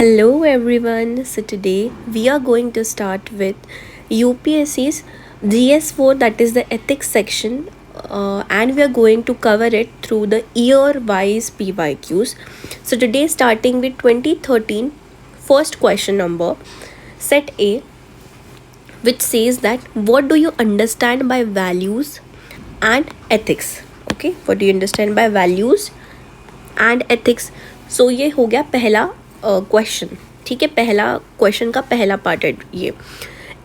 Hello everyone. So today we are going to start with UPSC's GS4, that is the ethics section, and we are going to cover it through the year-wise PYQs. So today starting with 2013, first question number, set A, which says that what do you understand by values and ethics? Okay, what do you understand by values and ethics. So ये हो गया पहला question. ठीक है, पहला question का पहला part है ये.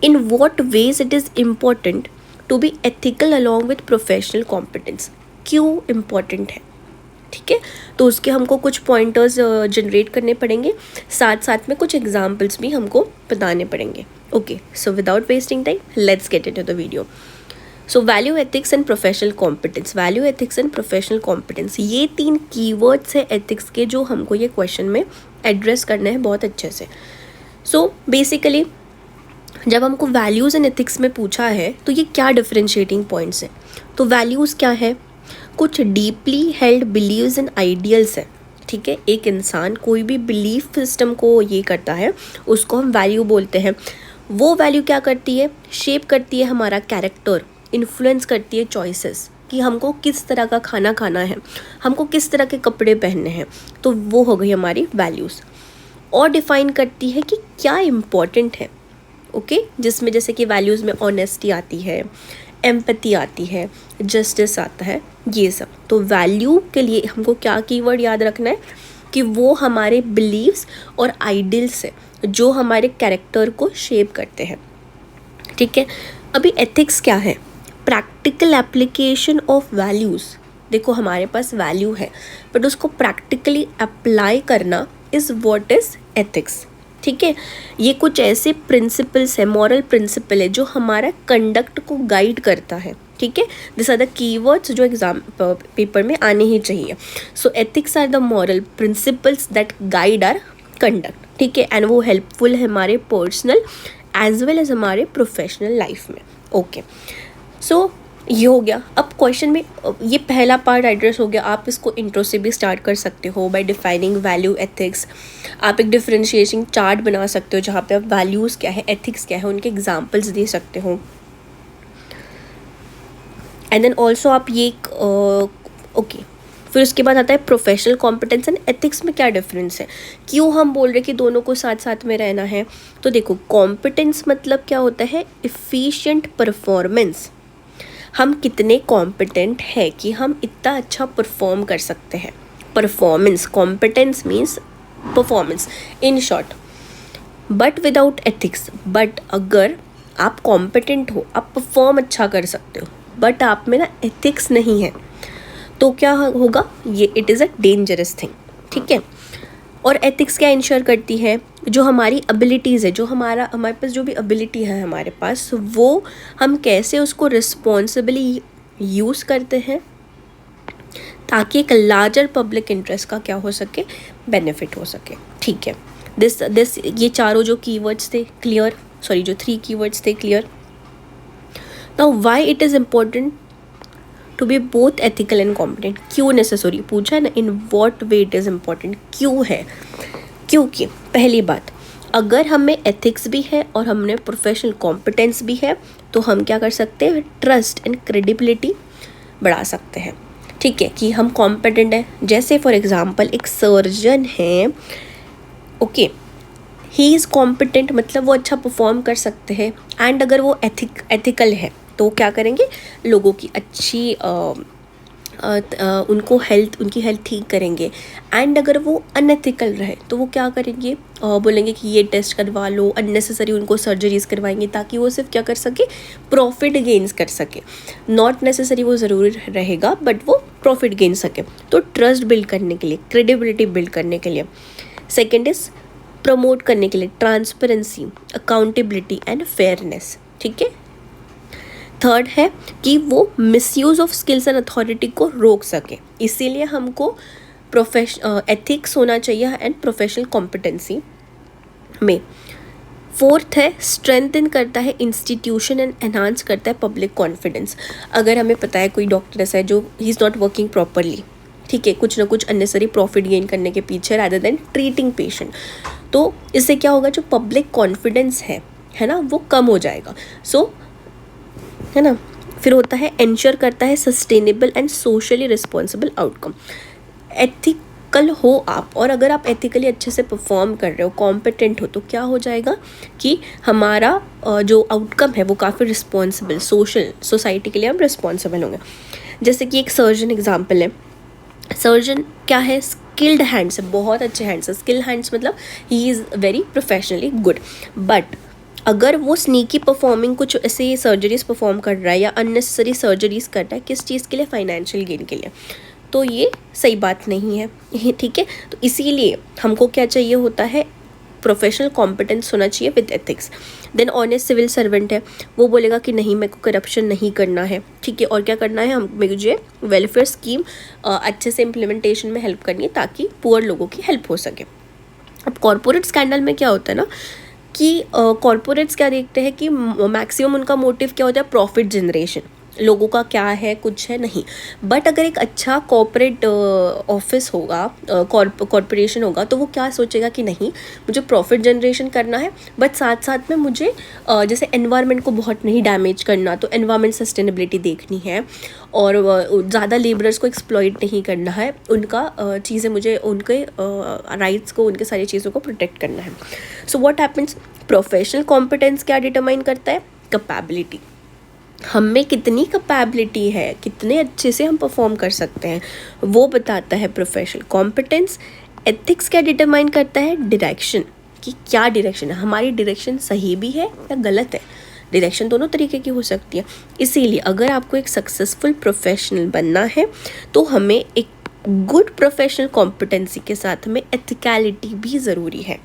In what ways it is important to be ethical along with professional competence. क्यों इम्पॉर्टेंट है? ठीक है, तो उसके हमको कुछ पॉइंटर्स जनरेट करने पड़ेंगे, साथ साथ में कुछ एग्जाम्पल्स भी हमको बताने पड़ेंगे. Okay, so without wasting time let's get into the video. So value ethics and professional competence. Value ethics and professional competence, ये तीन कीवर्ड्स है एथिक्स के जो हमको ये क्वेश्चन में एड्रेस करना है बहुत अच्छे से. सो बेसिकली जब हमको वैल्यूज़ एंड एथिक्स में पूछा है तो ये क्या डिफरेंशिएटिंग पॉइंट्स हैं. तो वैल्यूज़ क्या है? कुछ deeply held beliefs and ideals है. ठीक है, एक इंसान कोई भी बिलीफ सिस्टम को ये करता है उसको हम वैल्यू बोलते हैं. वो वैल्यू क्या करती है? शेप करती है हमारा कैरेक्टर, इन्फ्लुएंस करती है चॉइसेस कि हमको किस तरह का खाना खाना है, हमको किस तरह के कपड़े पहनने हैं. तो वो हो गई हमारी वैल्यूज़. और डिफ़ाइन करती है कि क्या इम्पॉर्टेंट है. ओके, जिसमें जैसे कि वैल्यूज़ में ऑनेस्टी आती है, एम्पैथी आती है, जस्टिस आता है, ये सब. तो वैल्यू के लिए हमको क्या कीवर्ड याद रखना है कि वो हमारे बिलीव्स और आइडियल्स है जो हमारे कैरेक्टर को शेप करते हैं. ठीक है, अभी एथिक्स क्या है? Practical application of values. देखो हमारे पास वैल्यू है बट उसको प्रैक्टिकली अप्लाई करना इज़ व्हाट इज़ एथिक्स. ठीक है, ये कुछ ऐसे प्रिंसिपल्स है, मॉरल प्रिंसिपल है जो हमारा कंडक्ट को गाइड करता है. ठीक है, दिस आर द कीवर्ड्स जो एग्जाम पेपर में आने ही चाहिए. So ethics are the moral principles that guide our conduct. ठीक है, एंड वो हेल्पफुल है हमारे पर्सनल एज वेल एज हमारे प्रोफेशनल लाइफ में. ओके, सो ये हो गया. अब क्वेश्चन में ये पहला पार्ट एड्रेस हो गया. आप इसको इंट्रो से भी स्टार्ट कर सकते हो बाय डिफाइनिंग वैल्यू एथिक्स. आप एक डिफरेंशिएशन चार्ट बना सकते हो जहाँ पे आप वैल्यूज़ क्या है, एथिक्स क्या है, उनके एग्जांपल्स दे सकते हो. एंड देन ऑल्सो आप ये ओके, फिर उसके बाद आता है प्रोफेशनल कॉम्पिटेंस एंड एथिक्स में क्या डिफरेंस है. क्यों हम बोल रहे कि दोनों को साथ साथ में रहना है? तो देखो, कॉम्पिटेंस मतलब क्या होता है? Efficient performance. हम कितने कॉम्पिटेंट है कि हम इतना अच्छा परफॉर्म कर सकते हैं. Performance, competence means performance in short. But without ethics, but अगर आप कॉम्पिटेंट हो, आप परफॉर्म अच्छा कर सकते हो, बट आप में ना एथिक्स नहीं है, तो क्या होगा? ये it is a dangerous thing. ठीक है, और एथिक्स क्या इंश्योर करती है? जो हमारी एबिलिटीज़ है, जो हमारे पास जो भी एबिलिटी है हमारे पास, वो हम कैसे उसको रिस्पॉन्सिबली यूज़ करते हैं ताकि एक लार्जर पब्लिक इंटरेस्ट का क्या हो सके, बेनिफिट हो सके. ठीक है, दिस ये चारों जो कीवर्ड्स थे क्लियर, सॉरी जो 3 कीवर्ड्स थे clear. Now why it is important to be both ethical and competent. क्यों नेसेसरी पूछा है ना, in what way it is important. क्यों है? क्योंकि पहली बात, अगर हमें एथिक्स भी है और हमने प्रोफेशनल कॉम्पिटेंस भी है तो हम क्या कर सकते हैं? ट्रस्ट एंड क्रेडिबिलिटी बढ़ा सकते हैं. ठीक है, कि हम कॉम्पिटेंट हैं. जैसे फॉर एग्जांपल एक सर्जन है, ओके, ही इज़ कॉम्पिटेंट मतलब वो अच्छा परफॉर्म कर सकते हैं. एंड अगर वो एथिकल है तो क्या करेंगे? लोगों की अच्छी उनकी हेल्थ ठीक करेंगे. एंड अगर वो अनएथिकल रहे तो वो क्या करेंगे? बोलेंगे कि ये टेस्ट करवा लो, अननेसेसरी उनको सर्जरीज करवाएंगे ताकि वो सिर्फ क्या कर सके? प्रॉफिट गेन्स कर सके. नॉट नेसेसरी वो ज़रूरी रहेगा बट वो प्रॉफिट गेन सके. तो ट्रस्ट बिल्ड करने के लिए, क्रेडिबिलिटी बिल्ड करने के लिए. सेकेंड इज़ प्रमोट करने के लिए ट्रांसपेरेंसी, अकाउंटेबिलिटी एंड फेयरनेस. ठीक है, थर्ड है कि वो misuse of skills and authority को रोक सके. इसीलिए हमको एथिक्स होना चाहिए एंड प्रोफेशनल कॉम्पिटेंसी में. फोर्थ है स्ट्रेंथन करता है इंस्टीट्यूशन एंड एनहांस करता है पब्लिक कॉन्फिडेंस. अगर हमें पता है कोई डॉक्टर ऐसा है जो he is not working properly, ठीक है, कुछ ना कुछ अननेसरी प्रॉफिट गेन करने के पीछे रादर देन ट्रीटिंग पेशेंट, तो इससे क्या होगा, जो पब्लिक कॉन्फिडेंस है ना, वो कम हो जाएगा। सो है ना, फिर होता है एंश्योर करता है sustainable and socially responsible outcome. Ethical हो आप, और अगर आप एथिकली अच्छे से परफॉर्म कर रहे हो, कॉम्पिटेंट हो, तो क्या हो जाएगा कि हमारा जो आउटकम है वो काफ़ी रिस्पॉन्सिबल, सोसाइटी के लिए हम रिस्पॉन्सिबल होंगे। जैसे कि एक सर्जन एग्जाम्पल है। सर्जन क्या है, स्किल्ड हैंड्स है, बहुत अच्छे हैंड्स है। स्किल्ड हैंड्स मतलब he is very professionally good, but अगर वो स्नीकी परफॉर्मिंग कुछ ऐसे सर्जरीज परफॉर्म कर रहा है या अननेसेसरी सर्जरीज कर रहा है, किस चीज़ के लिए, फाइनेंशियल गेन के लिए, तो ये सही बात नहीं है, ठीक है। तो इसीलिए हमको क्या चाहिए होता है, प्रोफेशनल कॉम्पिटेंस होना चाहिए with ethics. Then honest civil servant है, वो बोलेगा कि नहीं, मेरे को करप्शन नहीं करना है, ठीक है, और क्या करना है, मुझे वेलफेयर स्कीम अच्छे से इम्प्लीमेंटेशन में हेल्प करनी है ताकि पुअर लोगों की हेल्प हो सके। अब कॉर्पोरेट स्कैंडल में क्या होता है ना कि कॉर्पोरेट्स क्या देखते हैं कि मैक्सिमम उनका मोटिव क्या होता है, प्रॉफिट जनरेशन, लोगों का क्या है, कुछ है नहीं। बट अगर एक अच्छा कॉर्पोरेट ऑफिस होगा, कॉर्पोरेशन होगा, तो वो क्या सोचेगा कि नहीं, मुझे प्रॉफिट जनरेशन करना है, बट साथ साथ में मुझे जैसे एनवायरनमेंट को बहुत नहीं डैमेज करना, तो एनवायरनमेंट सस्टेनेबिलिटी देखनी है, और ज़्यादा लेबरर्स को एक्सप्लॉइट नहीं करना है, उनका चीज़ें, मुझे उनके राइट्स को, उनके सारी चीज़ों को प्रोटेक्ट करना है। So what happens, professional competence क्या डिटरमाइन करता है, कैपेबिलिटी, हम में कितनी कैपेबिलिटी है, कितने अच्छे से हम परफॉर्म कर सकते हैं, वो बताता है प्रोफेशनल कॉम्पिटेंस। एथिक्स क्या डिटरमाइन करता है, डायरेक्शन, कि क्या डायरेक्शन है, हमारी डायरेक्शन सही भी है या गलत है। डायरेक्शन दोनों तरीके की हो सकती है। इसीलिए अगर आपको एक सक्सेसफुल प्रोफेशनल बनना है तो हमें एक गुड प्रोफेशनल कॉम्पिटेंसी के साथ में एथिकलिटी भी ज़रूरी है।